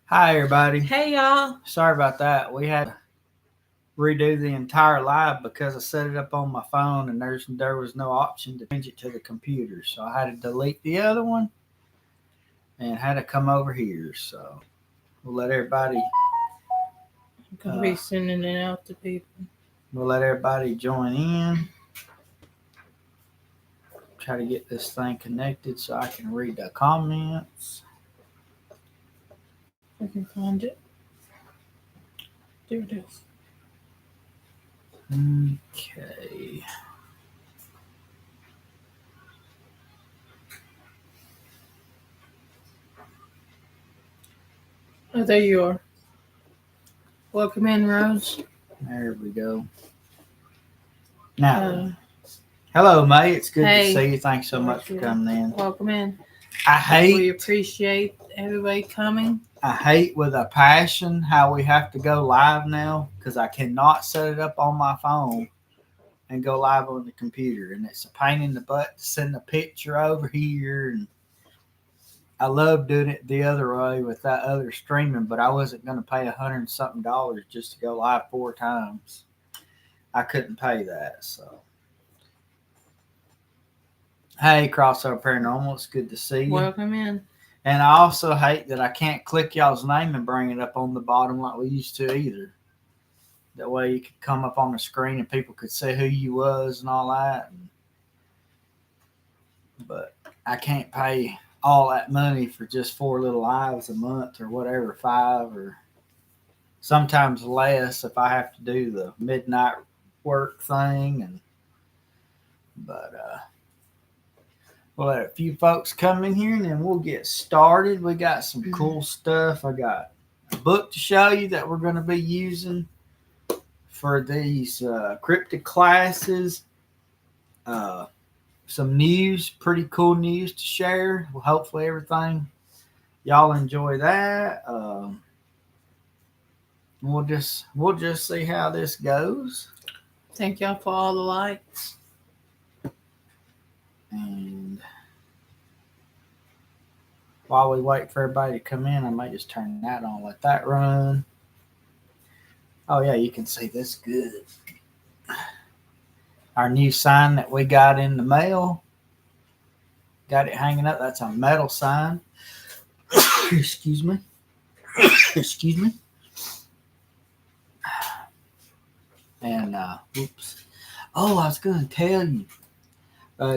Hi, everybody. Hey, y'all. Sorry about that. We had to redo the entire live because I set it up on my phone and there was no option to change it to the computer. So I had to delete the other one and had to come over here. So we'll let everybody I'm going to be sending it out to people. join in. Try to get this thing connected so I can read the comments. I can find it. There it is. Okay. Oh, there you are. Welcome in, Rose. There we go. Now, hello, May. It's good to see you. Thanks so much for coming in. Welcome in. We appreciate everybody coming. I hate with a passion how we have to go live now because I cannot set it up on my phone and go live on the computer, and it's a pain in the butt to send a picture over here. And I love doing it the other way with that other streaming, but I wasn't going to pay $100 and something just to go live 4 times. I couldn't pay that, so. Hey, Crossover Paranormal, it's good to see you. Welcome in. And I also hate that I can't click y'all's name and bring it up on the bottom like we used to either. That way you could come up on the screen and people could see who you was and all that. But I can't pay all that money for just 4 little lives a month or whatever, 5 or sometimes less if I have to do the midnight work thing. But we'll let a few folks come in here and then we'll get started. We got some cool stuff. I got a book to show you that we're going to be using for these cryptid classes. Some news, pretty cool news to share. Well, hopefully everything y'all enjoy that. We'll just see how this goes. Thank y'all for all the likes. And while we wait for everybody to come in, I might just turn that on, let that run. Oh yeah, you can see this good. Our new sign that we got in the mail. Got it hanging up. That's a metal sign. Excuse me. Excuse me. And oops. Oh, I was going to tell you.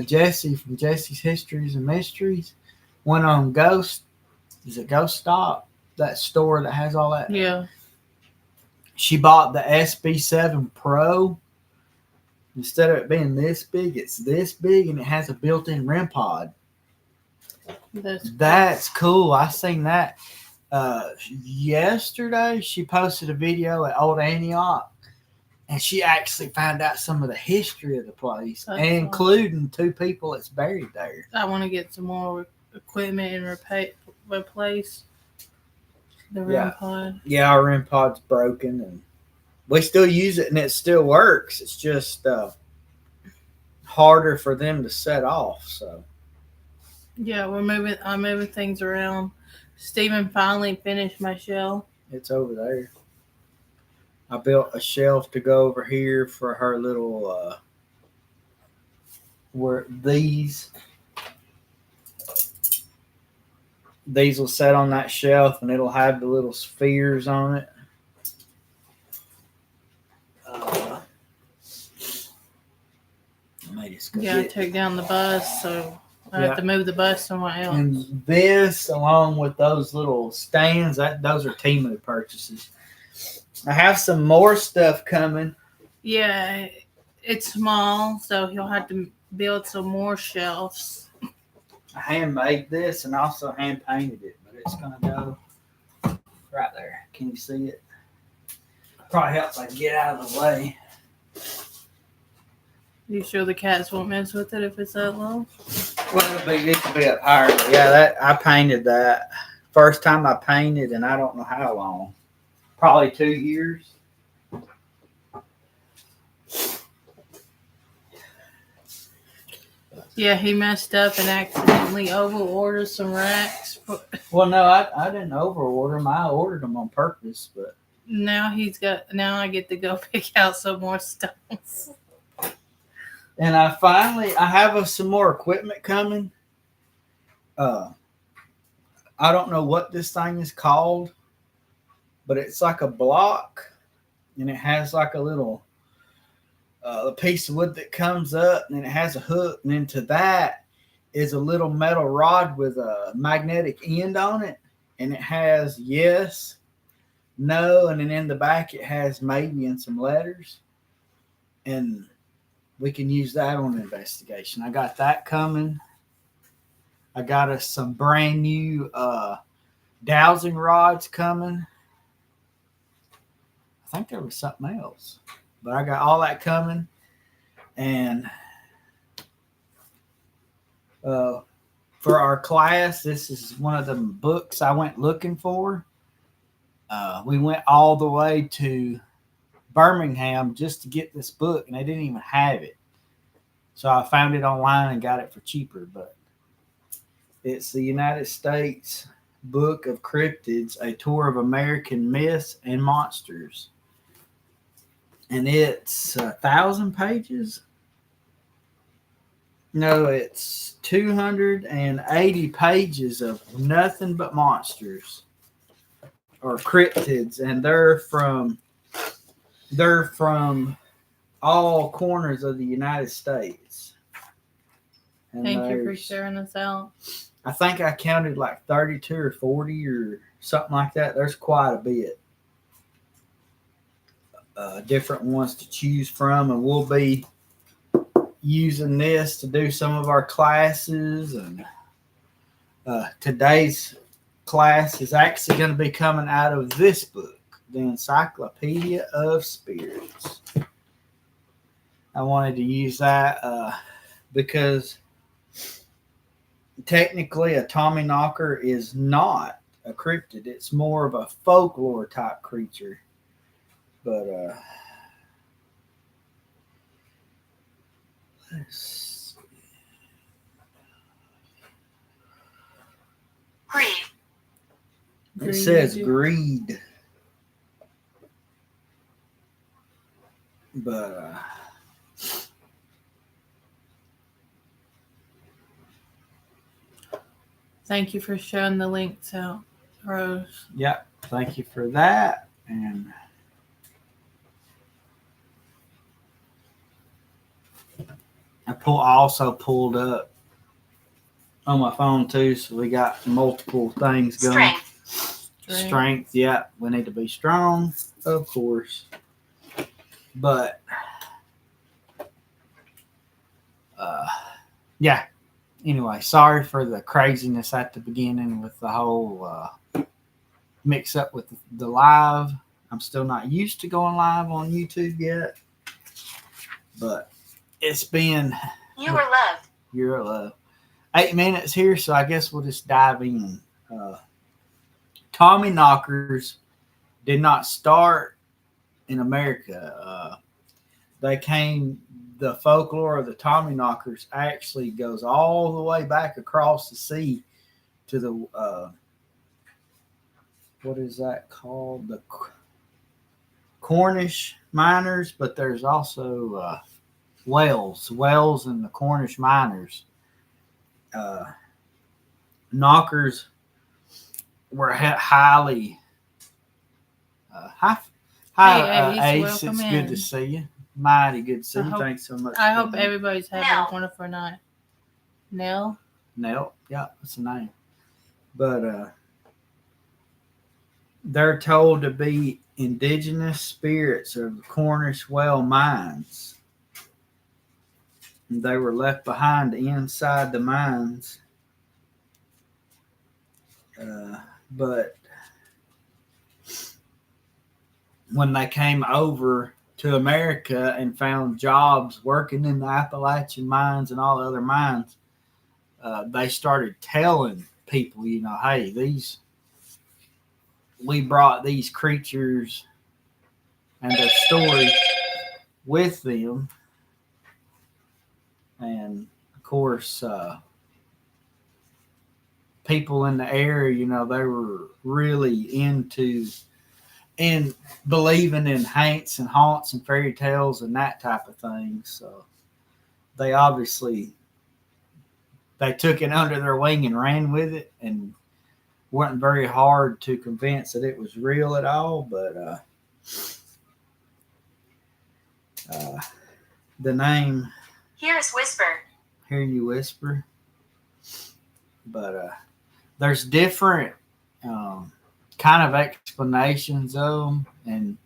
Jesse from Jesse's Histories and Mysteries went on Ghost. Is it Ghost Stop? That store that has all that. Yeah. She bought the SB7 Pro. Instead of it being this big, it's this big, and it has a built-in REM pod. That's cool. I seen that yesterday. She posted a video at Old Antioch, and she actually found out some of the history of the place, including 2 people that's buried there. I want to get some more equipment and replace the REM pod. Yeah, our REM pod's broken, and we still use it, and it still works. It's just harder for them to set off. So yeah, I'm moving things around. Steven finally finished my shelf. It's over there. I built a shelf to go over here for her little where these will set on that shelf, and it'll have the little spheres on it. I took down the bus, so I have to move the bus somewhere else. And this, along with those little stands, those are Temu purchases. I have some more stuff coming. Yeah, it's small, so he'll have to build some more shelves. I handmade this and also hand painted it, but it's going to go right there. Can you see it? Probably helps I get out of the way. You sure the cats won't mess with it if it's that low? Well, it could be up higher. Yeah, I painted that. First time I painted, and I don't know how long. Probably 2 years. Yeah, he messed up and accidentally over-ordered some racks. Well, no, I didn't over-order them. I ordered them on purpose, but Now I get to go pick out some more stones. and I have some more equipment coming. I don't know what this thing is called, but it's like a block, and it has like a little a piece of wood that comes up, and it has a hook, and into that is a little metal rod with a magnetic end on it, and it has yes, no, and then in the back it has maybe and some letters, and we can use that on investigation. I got that coming. I got us some brand new dowsing rods coming. I think there was something else, but I got all that coming. And for our class, this is one of the books I went looking for. We went all the way to Birmingham just to get this book, and they didn't even have it. So I found it online and got it for cheaper. But it's the United States Book of Cryptids, a tour of American myths and monsters. And it's 1,000 pages. No, it's 280 pages of nothing but monsters or cryptids, and they're from all corners of the United States. And Thank you for sharing this out. I think I counted like 32 or 40 or something like that. There's quite a bit. Different ones to choose from, and we'll be using this to do some of our classes. And today's class is actually going to be coming out of this book, the Encyclopedia of Spirits. I wanted to use that because technically a Tommyknocker is not a cryptid. It's more of a folklore type creature. But let's see. It says greed. But thank you for showing the links out, Rose. Yeah, thank you for that. And I also pulled up on my phone too, so we got multiple things going. Strength, yeah, we need to be strong, of course. But yeah. Anyway, sorry for the craziness at the beginning with the whole mix up with the live. I'm still not used to going live on YouTube yet, but it's been You are loved. You're loved. 8 minutes here, so I guess we'll just dive in. Tommyknockers did not start in America. The folklore of the Tommyknockers actually goes all the way back across the sea to the what is that called? The Cornish miners, but there's also Wales and the Cornish miners. Knockers were highly hi, Ace. It's good to see you. Mighty good to see you. Thanks so much. I hope everybody's having a wonderful night. Nell, yeah, that's the name. But they're told to be indigenous spirits of the Cornish well mines. And they were left behind inside the mines. But when they came over to America and found jobs working in the Appalachian mines and all the other mines, they started telling people, hey, we brought these creatures and their story with them. And of course, people in the area, they were really in believing in haunts and fairy tales and that type of thing. So they obviously they took it under their wing and ran with it, and wasn't very hard to convince that it was real at all. But the name Here's Whisper. Hear You Whisper. But there's different kind of explanations of them, and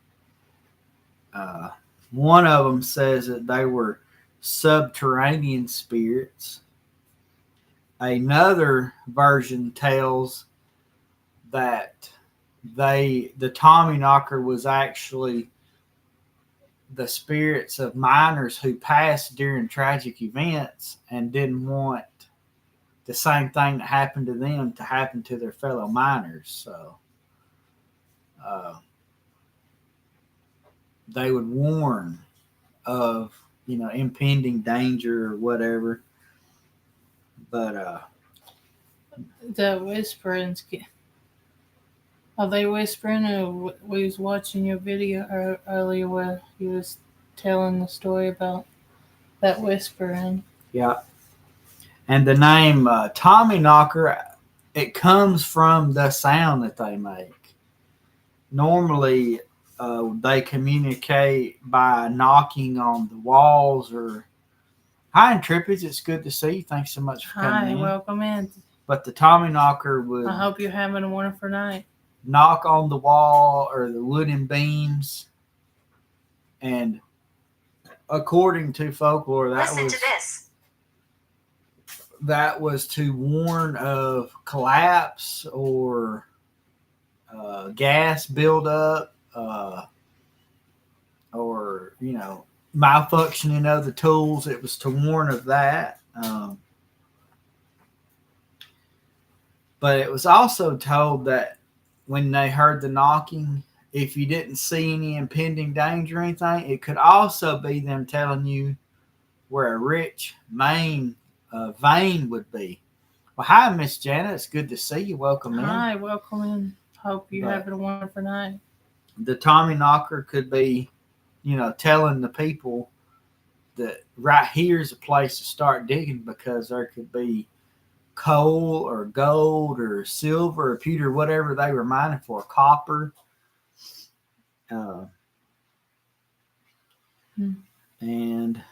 one of them says that they were subterranean spirits. Another version tells that the Tommyknocker was actually the spirits of miners who passed during tragic events and didn't want the same thing that happened to them to happen to their fellow miners. So they would warn of, impending danger or whatever. But The whispering. Are they whispering? Or we was watching your video earlier where you was telling the story about that whispering. yeah. And the name Tommyknocker, it comes from the sound that they make. Normally, they communicate by knocking on the walls or... Hi, Intrepids. It's good to see you. Thanks so much for coming in. Hi, welcome in. But the Tommyknocker would I hope you're having a wonderful night. knock on the wall or the wooden beams, and according to folklore, that was to warn of collapse or gas buildup, or malfunctioning of the tools. It was to warn of that. But it was also told that when they heard the knocking, if you didn't see any impending danger or anything, it could also be them telling you where a rich vein would be. Well, hi, Miss Janet. It's good to see you. Welcome in. Hi, welcome in. Hope you're having a wonderful night. The Tommyknocker could be, telling the people that right here's a place to start digging, because there could be coal or gold or silver or pewter, whatever they were mining for, copper. And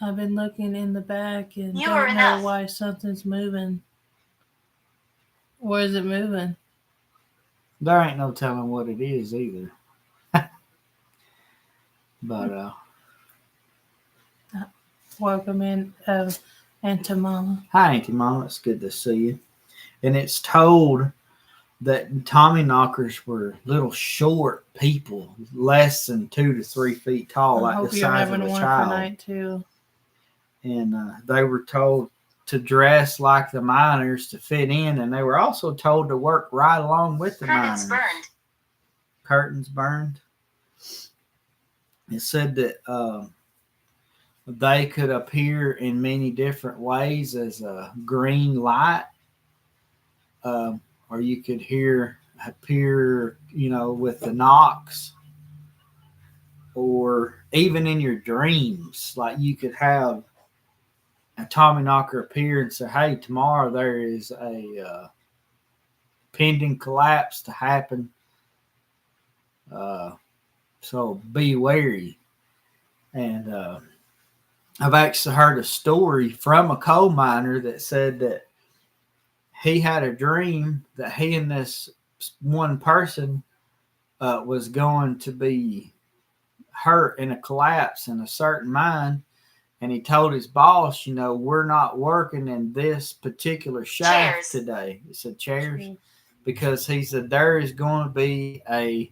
I've been looking in the back and don't know why something's moving. Where is it moving? There ain't no telling what it is either. But welcome in, Auntie Mama. Hi, Auntie Mama. It's good to see you. And it's told that Tommyknockers were little short people, less than 2 to 3 feet tall, like the size of a child. Night too. And they were told to dress like the miners to fit in, and they were also told to work right along with the miners. Curtains burned. It said that they could appear in many different ways as a green light, or you could appear, with the knocks, or even in your dreams. Like you could have a Tommyknocker appear and say, hey, tomorrow there is a pending collapse to happen. So be wary. And I've actually heard a story from a coal miner that said that he had a dream that he and this one person was going to be hurt in a collapse in a certain mine. And he told his boss, we're not working in this particular shaft today. He said chairs. Because he said there is going to be a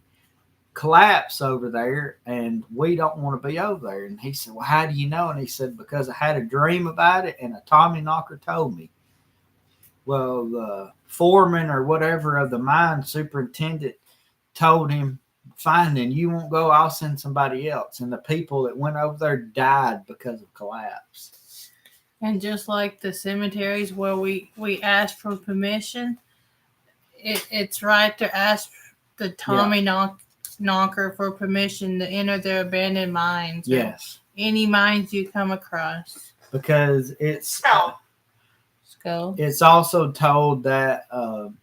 collapse over there and we don't want to be over there. And he said, well, how do you know? And he said, because I had a dream about it and a Tommyknocker told me. Well, the foreman or whatever of the mine superintendent told him, fine, then you won't go, I'll send somebody else. And the people that went over there died because of collapse. And just like the cemeteries where we ask for permission, it's right to ask the Knocker for permission to enter their abandoned mines. Yes. Any mines you come across. Because it's Skull. It's also told that the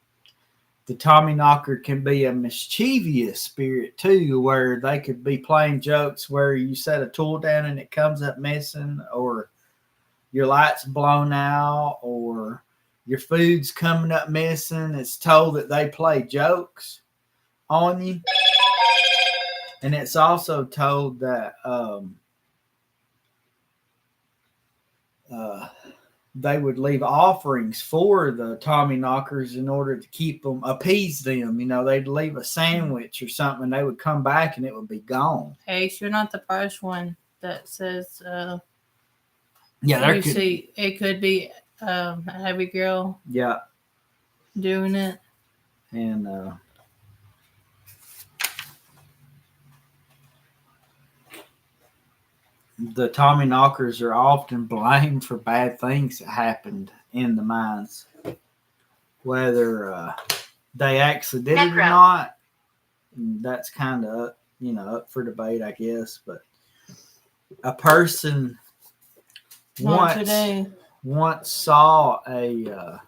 Tommyknocker can be a mischievous spirit too, where they could be playing jokes where you set a tool down and it comes up missing, or your light's blown out, or your food's coming up missing. It's told that they play jokes on you. And it's also told that they would leave offerings for the Tommyknockers in order to keep them, appease them. You know, they'd leave a sandwich or something, and they would come back and it would be gone. Hey, you're not the first one that says. Yeah, there could. See, it could be a heavy girl. Yeah, doing it, and the Tommyknockers are often blamed for bad things that happened in the mines, whether they actually did it or not. That's kind of up for debate, I guess. But a person once saw a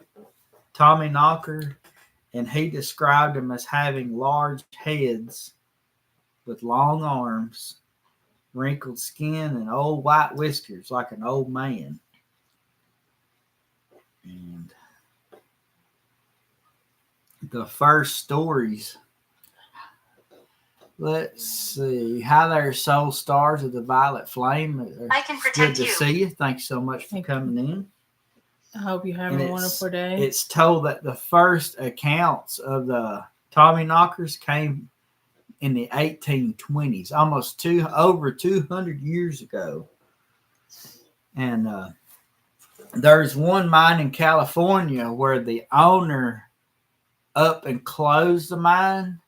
Tommyknocker, and he described them as having large heads with long arms, wrinkled skin, and old white whiskers like an old man. And the first stories, let's see, Hi There Soul Stars of the Violet Flame. I can protect good to see you. Thanks so much for coming in. I hope you have a wonderful day. It's told that the first accounts of the Tommyknockers came in the 1820s, almost over 200 years ago. And there's one mine in California where the owner up and closed the mine.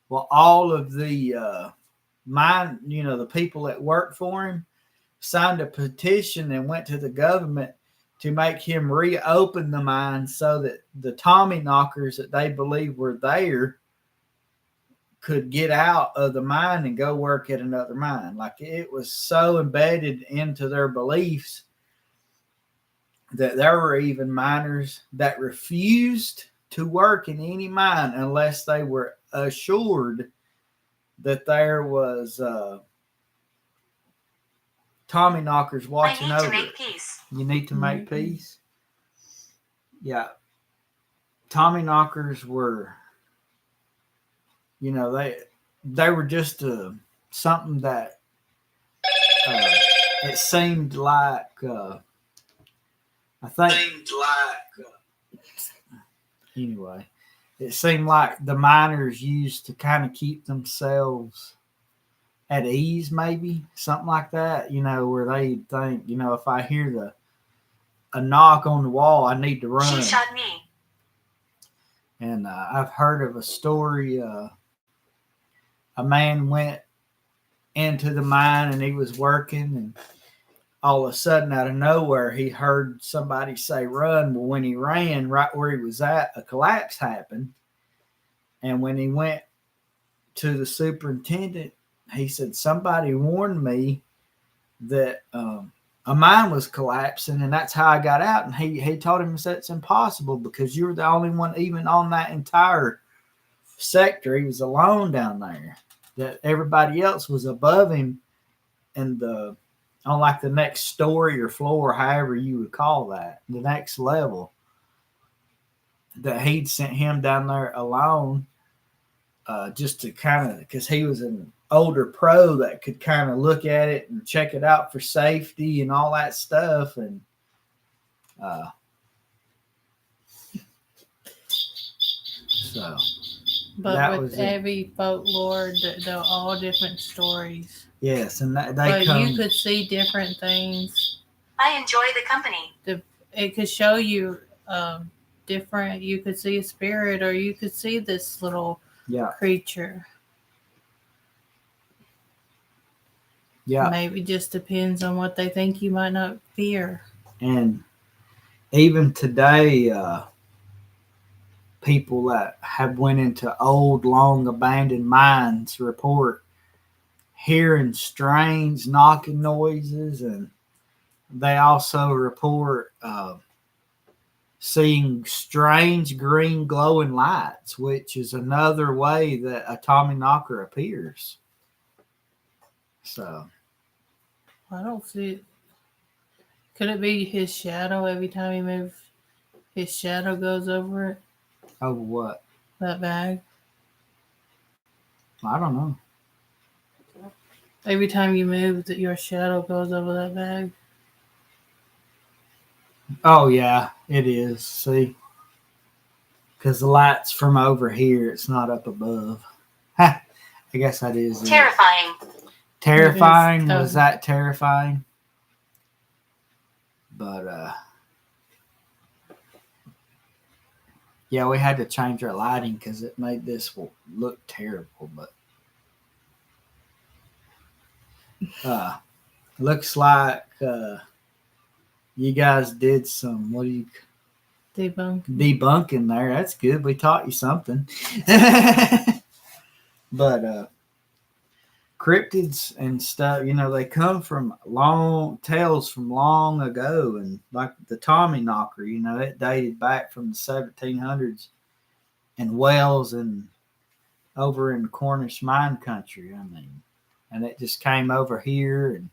Well, all of the mine, the people that worked for him signed a petition and went to the government to make him reopen the mine so that the Tommyknockers that they believe were there could get out of the mine and go work at another mine. Like, it was so embedded into their beliefs that there were even miners that refused to work in any mine unless they were assured that there was Tommyknockers watching over. I need to make peace. You need to make peace? Yeah. Tommyknockers were, they were just something that it seemed like anyway, it seemed like the miners used to kind of keep themselves at ease, maybe something like that, where they think, if I hear a knock on the wall, I need to run. She shot me. And I've heard of a story. A man went into the mine and he was working, and all of a sudden, out of nowhere, he heard somebody say, "Run." Well, when he ran right where he was at, a collapse happened. And when he went to the superintendent, he said, "Somebody warned me that a mine was collapsing, and that's how I got out." And he told him that's impossible because you're the only one even on that entire sector. He was alone down there. That everybody else was above him and on like the next story or floor, however you would call that, the next level. That he'd sent him down there alone, just to kind of, because he was an older pro that could kind of look at it and check it out for safety and all that stuff. And so, but with every folklore, they're all different stories. Yes, and you could see different things. I enjoy the company. It could show you different. You could see a spirit, or you could see this little creature. Yeah. Maybe just depends on what they think you might not fear. And even today, people that have went into old, long abandoned mines report hearing strange knocking noises, and they also report seeing strange green glowing lights, which is another way that a Tommyknocker appears. So I don't see it. Could it be his shadow every time he moves? His shadow goes over it, over what? that bag. I don't know. Every time you move, that your shadow goes over that bag. Oh yeah, it is. See, because the light's from over here, it's not up above. Ha! I guess that is it. Terrifying. Terrifying? It is. Was that terrifying? But yeah, we had to change our lighting because it made this look terrible. But looks like you guys did some debunking there. That's good. We taught you something. But cryptids and stuff, they come from long tales from long ago, and like the Tommyknocker, it dated back from the 1700s in Wales and over in Cornish mine country. And it just came over here, and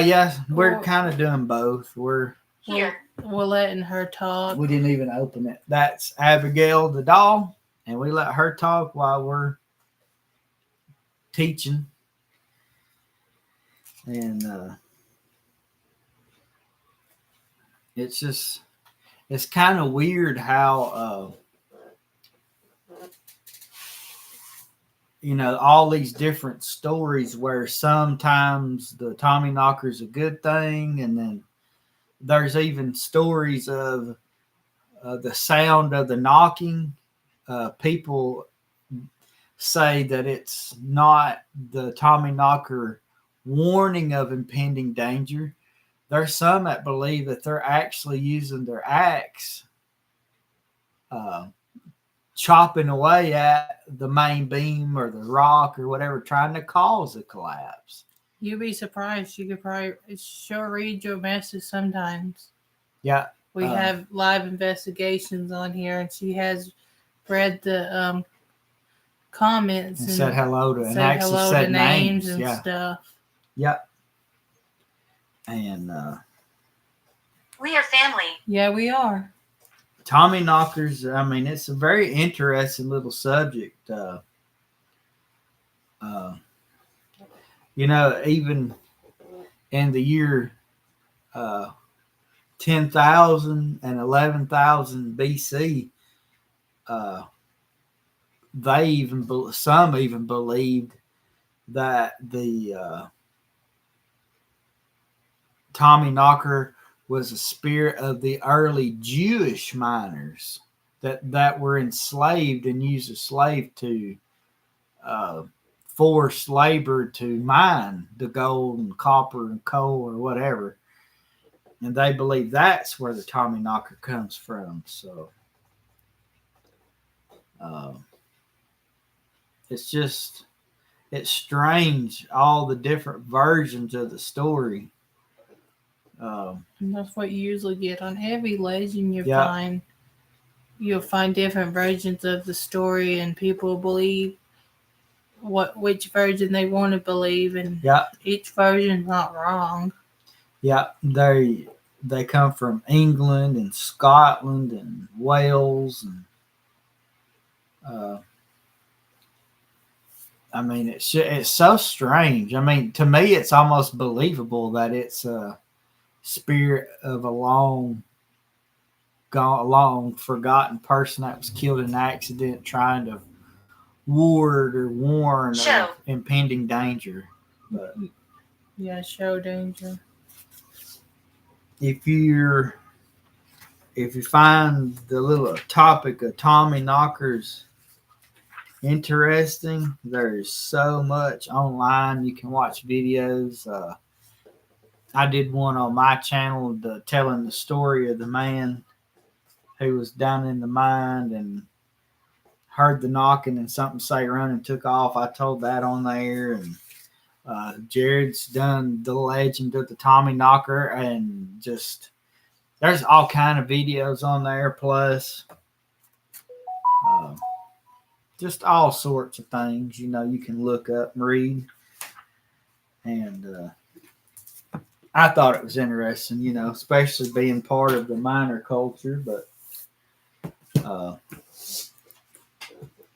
yeah, we're kind of doing both. Here. We're letting her talk. We didn't even open it. That's Abigail the doll, and we let her talk while we're teaching. And it's kind of weird how all these different stories where sometimes the Tommyknocker is a good thing, and then there's even stories of the sound of the knocking. People say that it's not the Tommyknocker warning of impending danger. There's some that believe that they're actually using their axe, chopping away at the main beam or the rock or whatever, trying to cause a collapse. You'd be surprised. You could probably she'll read your message sometimes. Yeah. We have live investigations on here, and she has read the comments and said hello to, and said actually hello said to names and stuff. Yep. And We are family. Yeah, we are. Tommyknockers, it's a very interesting little subject. Even in the year 10,000 and 11,000 BC, some even believed that the Tommyknocker was a spirit of the early Jewish miners that were enslaved and used as slave to forced labor to mine the gold and copper and coal or whatever. And they believe that's where the Tommyknocker comes from. So it's strange, all the different versions of the story. And that's what you usually get on every legend you'll find different versions of the story, and people believe which version they want to believe, and each version's not wrong. Yeah, they come from England and Scotland and Wales, and it's so strange. To me, it's almost believable that it's a spirit of a long forgotten person that was killed in an accident trying to ward or warn of impending danger. But yeah, show danger. If you find the little topic of Tommyknockers interesting, there's so much online. You can watch videos. I did one on my channel telling the story of the man who was down in the mine and heard the knocking and something say run and took off. I told that on there. And Jared's done the legend of the Tommy Knocker, and just there's all kind of videos on there, plus uh, just all sorts of things, you know, you can look up and read. And I thought it was interesting, you know, especially being part of the miner culture. But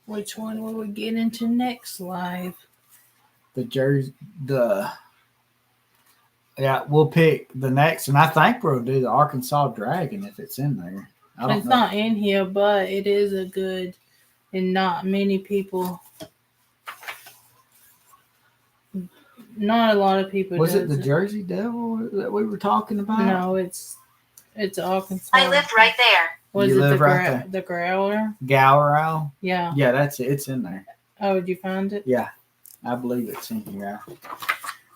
Which one will we get into next live? Yeah, we'll pick the next, and I think we'll do the Arkansas Dragon if it's in there. I don't It's know. not in here, but it is a good, and not many people. Not a lot of people. Was it the Jersey Devil that we were talking about? No, it's Arkansas. I lived right there. Was You it live right there? the growler? Gower. Yeah. Yeah, that's it. It's in there. Oh, did you find it? Yeah, I believe it's in here.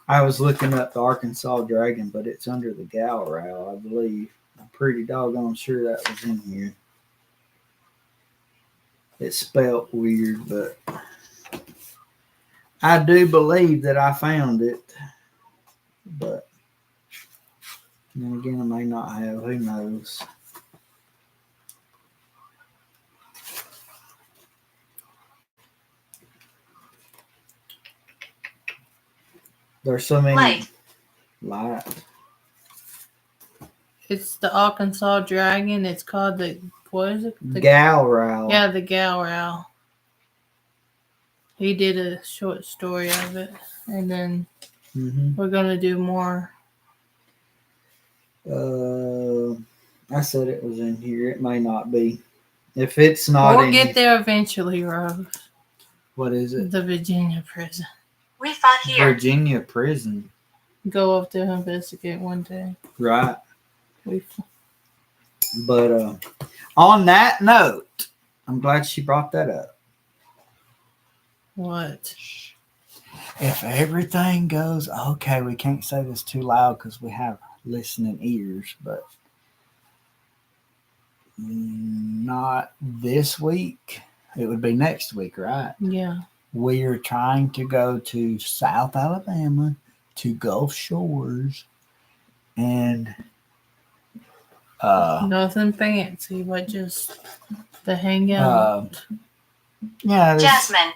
I was looking up the Arkansas Dragon, but it's under the Gower, I believe. I'm pretty doggone sure that was in here. It's spelled weird, but I do believe that I found it. But then again, I may not have. Who knows? There's so many lights. It's the Arkansas Dragon. It's called what is it? The Galrow. Yeah, the Galrow. He did a short story of it, and then we're gonna do more. I said it was in here. It may not be. If it's not, we'll get there eventually, Rose. What is it? The Virginia prison. We fought here. Virginia prison. Go up there and investigate one day. Right. But on that note, I'm glad she brought that up. What? If everything goes okay, we can't say this too loud because we have listening ears, but not this week. It would be next week, right? Yeah. We are trying to go to South Alabama, to Gulf Shores, and nothing fancy, but just the hangout. Yeah, Jasmine.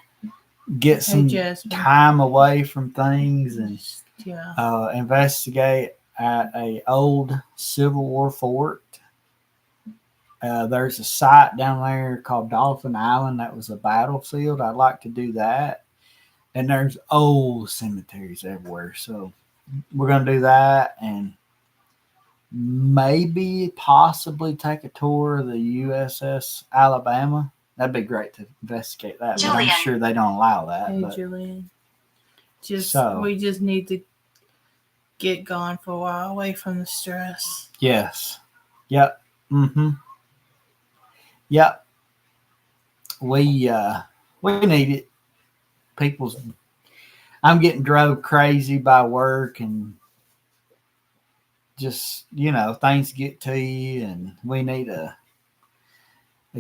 Get some time away from things and investigate at a old Civil War fort. There's a site down there called Dolphin Island that was a battlefield. I'd like to do that. And there's old cemeteries everywhere. So we're going to do that and maybe possibly take a tour of the USS Alabama. That'd be great to investigate that. But I'm sure they don't allow that. Hey, Julian. We just need to get gone for a while, away from the stress. Yes. Yep. Yep. We need it. I'm getting drove crazy by work and just, things get to you and we need a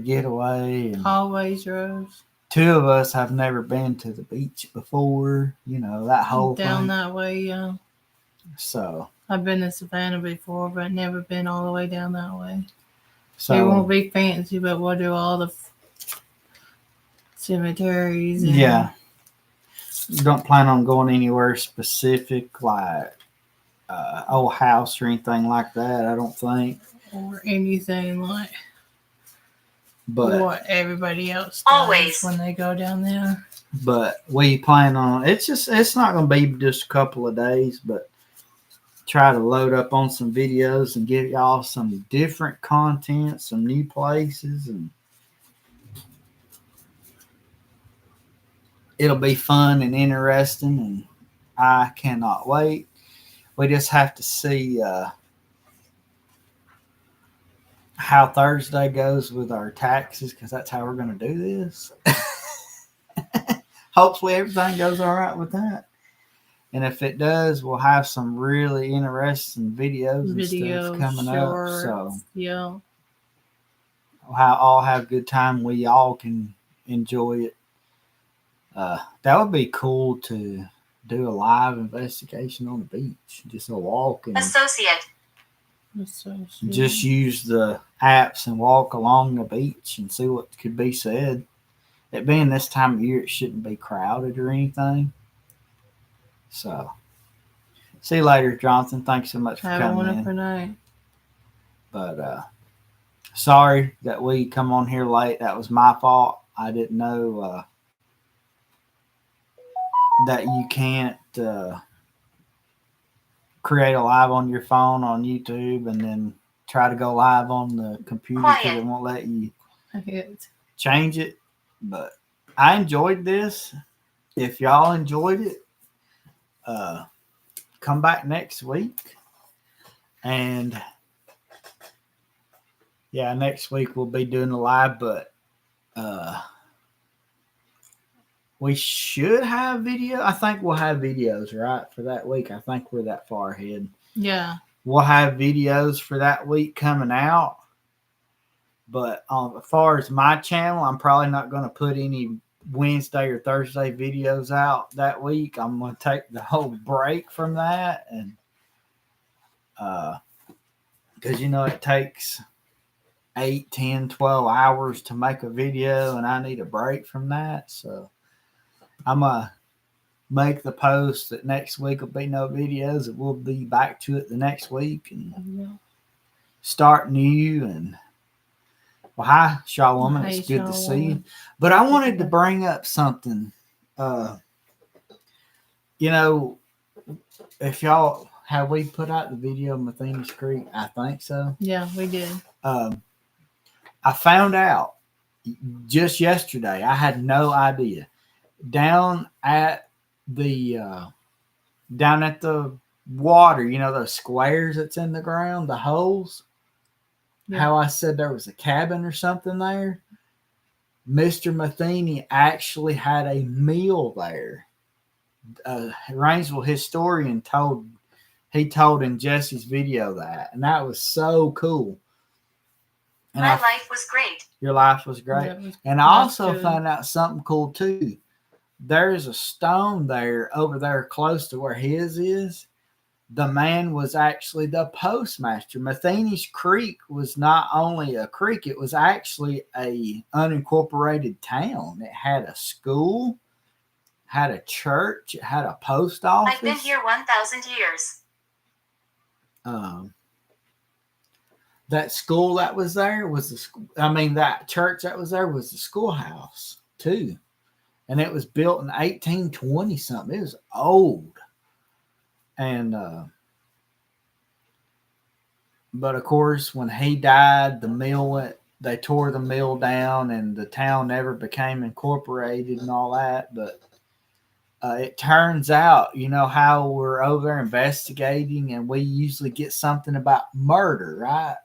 getaway. And always, Rose. 2 of us have never been to the beach before, that whole down thing. That way, yeah. So I've been to Savannah before, but never been all the way down that way. So it won't be fancy, but we'll do all the cemeteries. And don't plan on going anywhere specific like old house or anything like that, I don't think. Or anything like what everybody else does always when they go down there. But we plan on it's not going to be just a couple of days, but try to load up on some videos and give y'all some different content, some new places, and it'll be fun and interesting, and I cannot wait. We just have to see how Thursday goes with our taxes, because that's how we're going to do this. Hopefully everything goes all right with that. And if it does, we'll have some really interesting videos and stuff coming shorts, up. So yeah. we'll all have a good time. We all can enjoy it. That would be cool to do a live investigation on the beach. Just a walk and Associate. just use the apps and walk along the beach and see what could be said. It being this time of year, it shouldn't be crowded or anything. So, see you later, Jonathan. Thanks so much for Have a coming wonderful in. night. But sorry that we come on here late. That was my fault. I didn't know that you can't create a live on your phone on YouTube and then try to go live on the computer because it won't let you change it. But I enjoyed this. If y'all enjoyed it, come back next week. And yeah, next week we'll be doing a live, but we should have video. I think we'll have videos, right, for that week. I think we're that far ahead. Yeah. We'll have videos for that week coming out. But as far as my channel, I'm probably not going to put any Wednesday or Thursday videos out that week. I'm going to take the whole break from that. And because, it takes 8, 10, 12 hours to make a video, and I need a break from that. So I'm going to make the post that next week will be no videos. It will be back to it the next week and start new. And well, hi, Shaw Woman. It's good to see you. But I wanted to bring up something. If y'all have we put out the video of Matheny's Creek? I think so. Yeah, we did. I found out just yesterday. I had no idea. Down at the water, those squares that's in the ground, the holes. Yeah. How I said there was a cabin or something there. Mr. Matheny actually had a meal there. Rainsville historian told in Jesse's video that, and that was so cool. And my life was great. Your life was great. Yeah, and I also found out something cool too. There's a stone there over there close to where his is. The man was actually the postmaster. Matheny's Creek was not only a creek, it was actually a unincorporated town. It had a school, had a church, it had a post office. I've been here 1,000 years. That school that was there was the school. That church that was there was the schoolhouse too. And it was built in 1820 something. It was old. And but of course, when he died, they tore the mill down, and the town never became incorporated and all that. But it turns out, how we're over there investigating, and we usually get something about murder, right?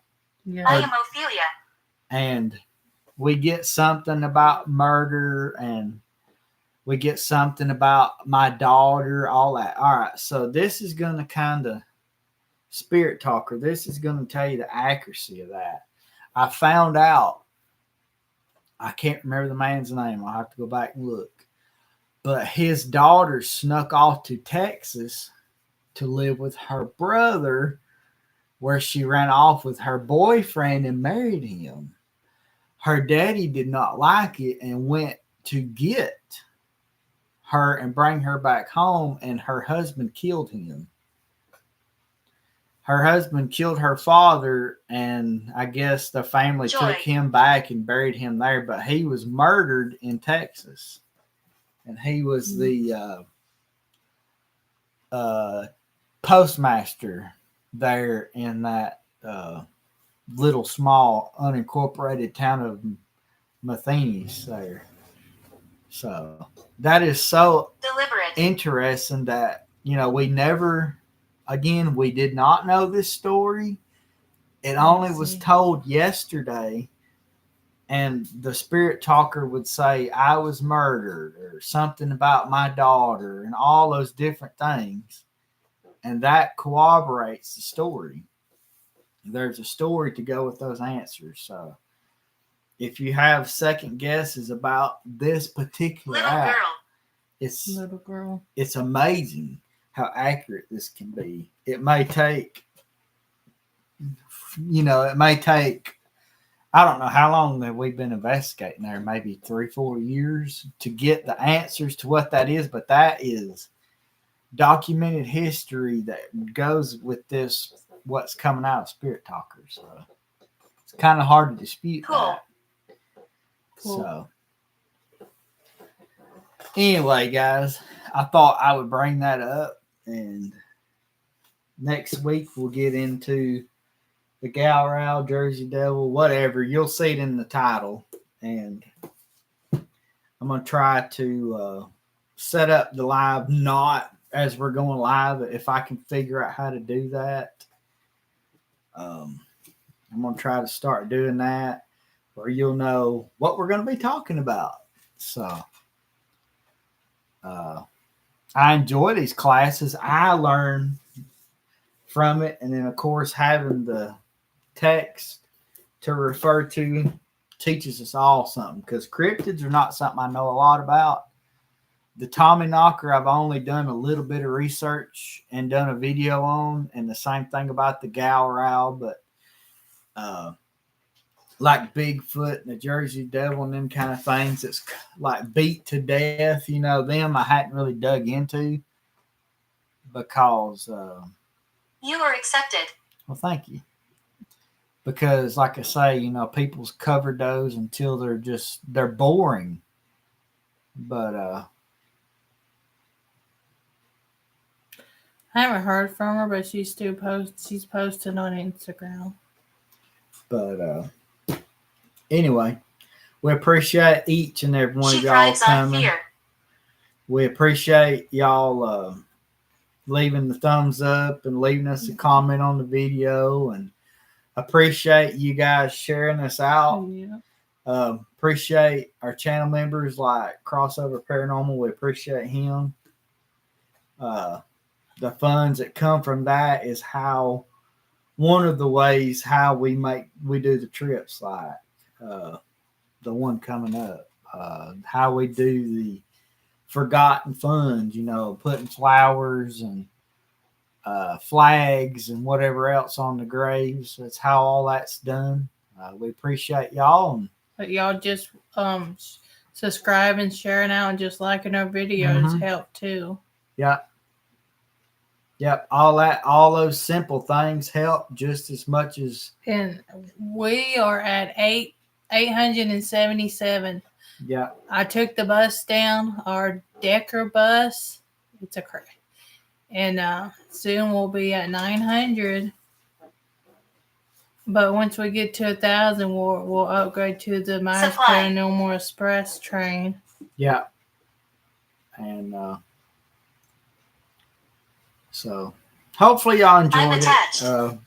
Yeah. I am Ophelia. And we get something about murder, and we get something about my daughter, all that. All right, so this is going to kind of Spirit Talker. This is going to tell you the accuracy of that. I found out, I can't remember the man's name. I'll have to go back and look. But his daughter snuck off to Texas to live with her brother, where she ran off with her boyfriend and married him. Her daddy did not like it and went to get her and bring her back home, and her husband killed him. Her husband killed her father, and I guess the family took him back and buried him there, but he was murdered in Texas. And he was the postmaster there in that little small unincorporated town of Matheny's there. So that is so interesting that, we never, again, we did not know this story. It only was told yesterday and the spirit talker would say, I was murdered, or something about my daughter, and all those different things. And that corroborates the story. There's a story to go with those answers. So if you have second guesses about this particular Little app, girl. Little girl. it's amazing how accurate this can be. It may take, I don't know how long that we've been investigating there, maybe 3-4 years to get the answers to what that is, but that is documented history that goes with this, what's coming out of Spirit Talkers. So it's kind of hard to dispute that. Cool. So anyway, guys, I thought I would bring that up, and next week we'll get into the Gal Row, Jersey Devil, whatever. You'll see it in the title. And I'm going to try to set up the live, not as we're going live, if I can figure out how to do that. I'm going to try to start doing that, where you'll know what we're going to be talking about. So I enjoy these classes. I learn from it. And then, of course, having the text to refer to teaches us all something, because cryptids are not something I know a lot about. The TommyKnocker, I've only done a little bit of research and done a video on, and the same thing about the Gal Row, but like Bigfoot and the Jersey Devil and them kind of things, it's like beat to death, them I hadn't really dug into because You are accepted. well, thank you. Because, like I say, people's covered those until they're boring. But I haven't heard from her, but she's posting on Instagram. But anyway, we appreciate each and every one She of y'all thrives on coming. fear. We appreciate y'all leaving the thumbs up and leaving us a comment on the video, and appreciate you guys sharing us out. Yeah. Appreciate our channel members like Crossover Paranormal. We appreciate him. The funds that come from that is one of the ways how we do the trips, like the one coming up, how we do the forgotten funds, putting flowers and flags and whatever else on the graves. That's how all that's done. We appreciate y'all. But y'all just subscribing, sharing out, and just liking our videos help too. Yep. All those simple things help just as much as. And we are at 877. Yeah. I took the bus down, our Decker bus. It's a crazy. And soon we'll be at 900. But once we get to 1,000, we'll upgrade to the Myers Paranormal Express train. Yeah. And so hopefully y'all enjoyed it.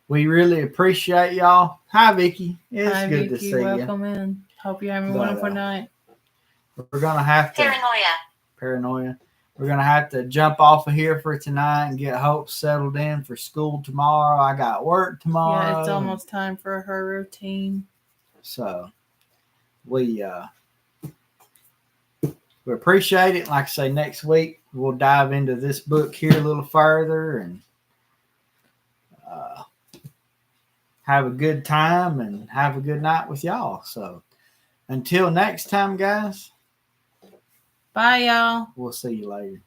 We really appreciate y'all. Hi, Vicky. It's good to see Welcome in. Hope you're having a wonderful night. We're going to have to... Paranoia. We're going to have to jump off of here for tonight and get Hope settled in for school tomorrow. I got work tomorrow. Yeah, it's almost time for her routine. So we appreciate it. Like I say, next week we'll dive into this book here a little further and have a good time and have a good night with y'all. So until next time, guys. Bye, y'all. We'll see you later.